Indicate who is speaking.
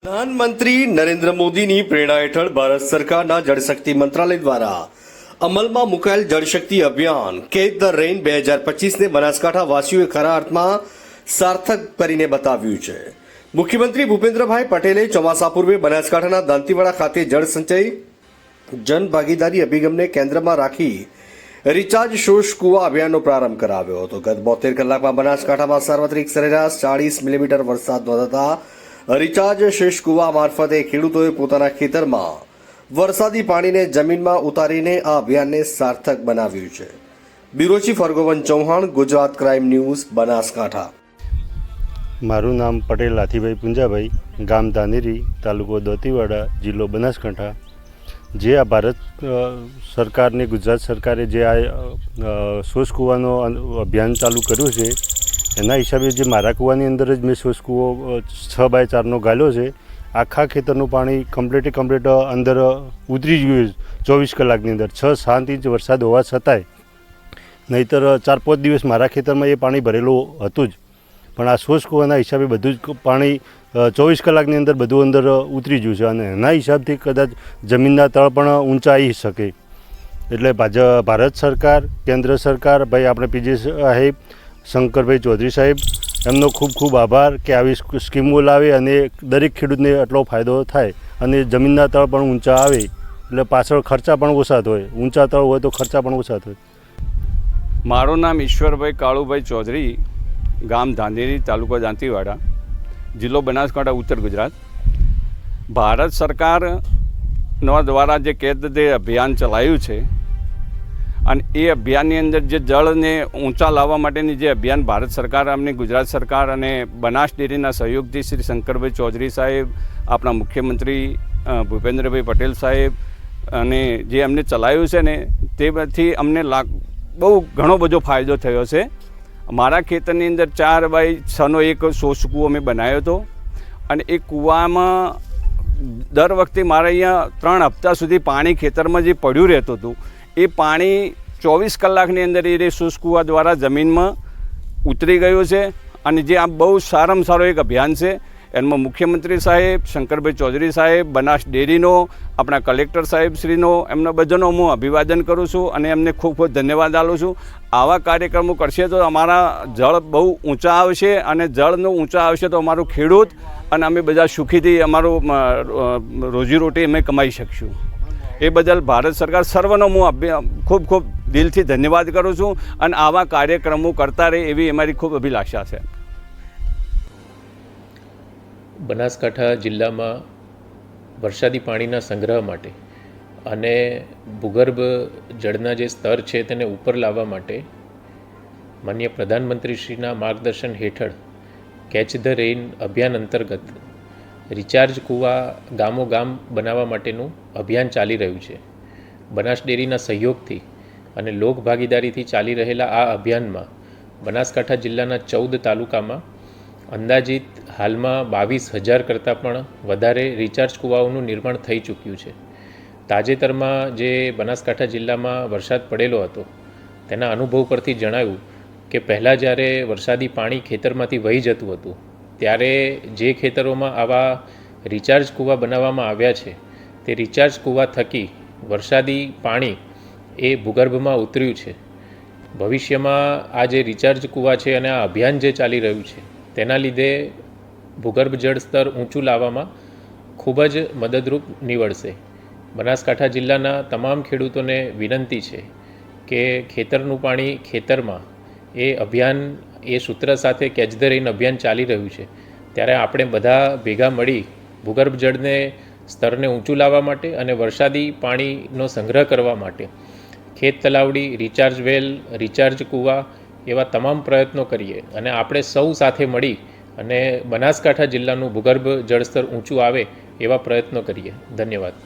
Speaker 1: પ્રધાનમંત્રી નરેન્દ્ર મોદીની પ્રેરણા હેઠળ ભારત સરકારના જળશક્તિ મંત્રાલય દ્વારા અમલમાં મુકાયેલ જળશક્તિ અભિયાન કેચ ધ રેઇન 2025ને બનાસકાંઠા વાસીઓએ ખરા અર્થમાં સાર્થક કરીને બતાવ્યું છે। મુખ્યમંત્રી ભૂપેન્દ્રભાઈ પટેલે ચોમાસા પૂર્વે બનાસકાંઠાના દાંતીવાડા ખાતે જળ સંચય જન ભાગીદારી અભિગમને કેન્દ્રમાં રાખી રિચાર્જ શોષ કુવા અભિયાનનો પ્રારંભ કરાવ્યો હતો। ગત 72 કલાકમાં બનાસકાંઠામાં સાર્વત્રિક સરેરાશ 40 મિલીમીટર વરસાદ નોંધાતા રિચાર્જ શેષ કુવા મારફતે ખેડૂતોએ પોતાના ખેતરમાં વરસાદી પાણીને જમીનમાં ઉતારીને આ અભિયાનને સાર્થક બનાવ્યું છે। Bureau chief Hargovan Chauhan, Gujarat crime news, Banaskantha.
Speaker 2: મારું નામ પટેલ લાથીભાઈ પુંજાભાઈ, ગામ ધાનેરી, તાલુકો દાંતીવાડા, જિલ્લો બનાસકાંઠા। જે આ ભારત સરકારને, ગુજરાત સરકારે જે આ શોષ કૂવાનો અભિયાન ચાલુ કર્યું છે, એના હિસાબે જે મારા કૂવાની અંદર જ મેં શોષ કૂવો 6x4નો ગાળ્યો છે। આખા ખેતરનું પાણી કમ્પ્લીટ અંદર ઉતરી ગયું 24 કલાકની અંદર। 6-7 ઇંચ વરસાદ હોવા છતાંય, નહીંતર 4-5 દિવસ મારા ખેતરમાં એ પાણી ભરેલું હતું જ, પણ આ શોષ કૂવાના હિસાબે બધું જ પાણી 24 કલાકની અંદર બધું અંદર ઉતરી ગયું છે અને એના હિસાબથી કદાચ જમીનના તળ પણ ઊંચા આવી શકે। એટલે ભારત સરકાર, કેન્દ્ર સરકાર, ભાઈ આપણે પીજે સાહેબ, શંકરભાઈ ચૌધરી સાહેબ, એમનો ખૂબ ખૂબ આભાર કે આવી સ્કીમો લાવે અને દરેક ખેડૂતને એટલો ફાયદો થાય અને જમીનના તળ પણ ઊંચા આવે, એટલે પાછળ ખર્ચા પણ ઓછા થાય। ઊંચા તળ હોય તો ખર્ચા પણ ઓછા થાય।
Speaker 3: મારું નામ ઈશ્વરભાઈ કાળુભાઈ ચૌધરી, ગામ ધાનેરી, તાલુકો દાંતીવાડા, જિલ્લો બનાસકાંઠા, ઉત્તર ગુજરાત। ભારત સરકારના દ્વારા જે કેચ ધ રેઇન અભિયાન ચલાવ્યું છે અને એ અભિયાનની અંદર જે જળને ઊંચા લાવવા માટેની જે અભિયાન ભારત સરકાર, અમને ગુજરાત સરકાર અને બનાસ ડેરીના સહયોગથી શ્રી શંકરભાઈ ચૌધરી સાહેબ, આપણા મુખ્યમંત્રી ભૂપેન્દ્રભાઈ પટેલ સાહેબ અને જે અમને ચલાવ્યું છે ને, તેમાંથી અમને બહુ ઘણો બધો ફાયદો થયો છે। મારા ખેતરની અંદર 4x6નો એક શોષ કૂવો મેં બનાવ્યો હતો અને એ કૂવામાં દર વખતે મારે અહીંયા 3 હપ્તા સુધી પાણી ખેતરમાં જે પડ્યું રહેતું હતું, એ પાણી 24 કલાકની અંદર એ શોષ કૂવા દ્વારા જમીનમાં ઉતરી ગયું છે। અને જે આ બહુ સારામાં સારો એક અભિયાન છે, એમાં મુખ્યમંત્રી સાહેબ, શંકરભાઈ ચૌધરી સાહેબ, બનાસ ડેરીનો, આપણા કલેક્ટર સાહેબશ્રીનો, એમના બધાનો હું અભિવાદન કરું છું અને એમને ખૂબ ખૂબ ધન્યવાદ આપું છું। આવા કાર્યક્રમો કરશે તો અમારા જળ બહુ ઊંચા આવશે અને જળનું ઊંચા આવશે તો અમારું ખેડૂત અને અમે બધા સુખીથી અમારું રોજીરોટી અમે કમાઈ શકશું। એ બદલ ભારત સરકાર સર્વનો હું ખૂબ ખૂબ દિલથી ધન્યવાદ કરું છું અને આવા કાર્યક્રમો કરતા રહે એવી અમારી ખૂબ અભિલાષા છે।
Speaker 4: બનાસકાંઠા જિલ્લામાં વરસાદી પાણીના સંગ્રહ માટે અને ભૂગર્ભ જળના જે સ્તર છે તેને ઉપર લાવવા માટે માનનીય પ્રધાનમંત્રીશ્રીના માર્ગદર્શન હેઠળ કેચ ધ રેઇન અભિયાન અંતર્ગત રિચાર્જ કૂવા ગામો ગામ બનાવવા માટેનું અભિયાન ચાલી રહ્યું છે। બનાસ ડેરીના સહયોગથી અને લોક ભાગીદારીથી ચાલી રહેલા આ અભિયાનમાં બનાસકાંઠા જિલ્લાના 14 તાલુકામાં અંદાજિત હાલમાં 22,000 કરતાં પણ વધારે રિચાર્જ કૂવાઓનું નિર્માણ થઈ ચૂક્યું છે। તાજેતરમાં જે બનાસકાંઠા જિલ્લામાં વરસાદ પડેલો હતો તેના અનુભવ પરથી જણાવ્યું કે પહેલાં જ્યારે વરસાદી પાણી ખેતરમાંથી વહી જતું હતું, ત્યારે જે ખેતરોમાં આવા રિચાર્જ કૂવા બનાવવામાં આવ્યા છે, તે રિચાર્જ કૂવા થકી વરસાદી પાણી એ ભૂગર્ભમાં ઉતર્યું છે। ભવિષ્યમાં આ જે રિચાર્જ કૂવા છે અને આ અભિયાન જે ચાલી રહ્યું છે, તેના લીધે ભૂગર્ભ જળ સ્તર ઊંચું લાવવામાં ખૂબ જ મદદરૂપ નીવડશે। બનાસકાંઠા જિલ્લાના તમામ ખેડૂતોને વિનંતી છે કે ખેતરનું પાણી ખેતરમાં એ અભિયાન, એ સૂત્ર સાથે કેચ ધ રેઇન અભિયાન ચાલી રહ્યું છે, ત્યારે આપણે બધા ભેગા મળી ભૂગર્ભ જળને સ્તરને ઊંચું લાવવા માટે અને વરસાદી પાણીનો સંગ્રહ કરવા માટે ખેત તલાવડી, રિચાર્જ વેલ, રિચાર્જ કૂવા એવા તમામ પ્રયત્નો કરીએ અને આપણે સૌ સાથે મળી અને બનાસકાંઠા જિલ્લાનું ભૂગર્ભ જળસ્તર ઊંચું આવે એવા પ્રયત્નો કરીએ। ધન્યવાદ।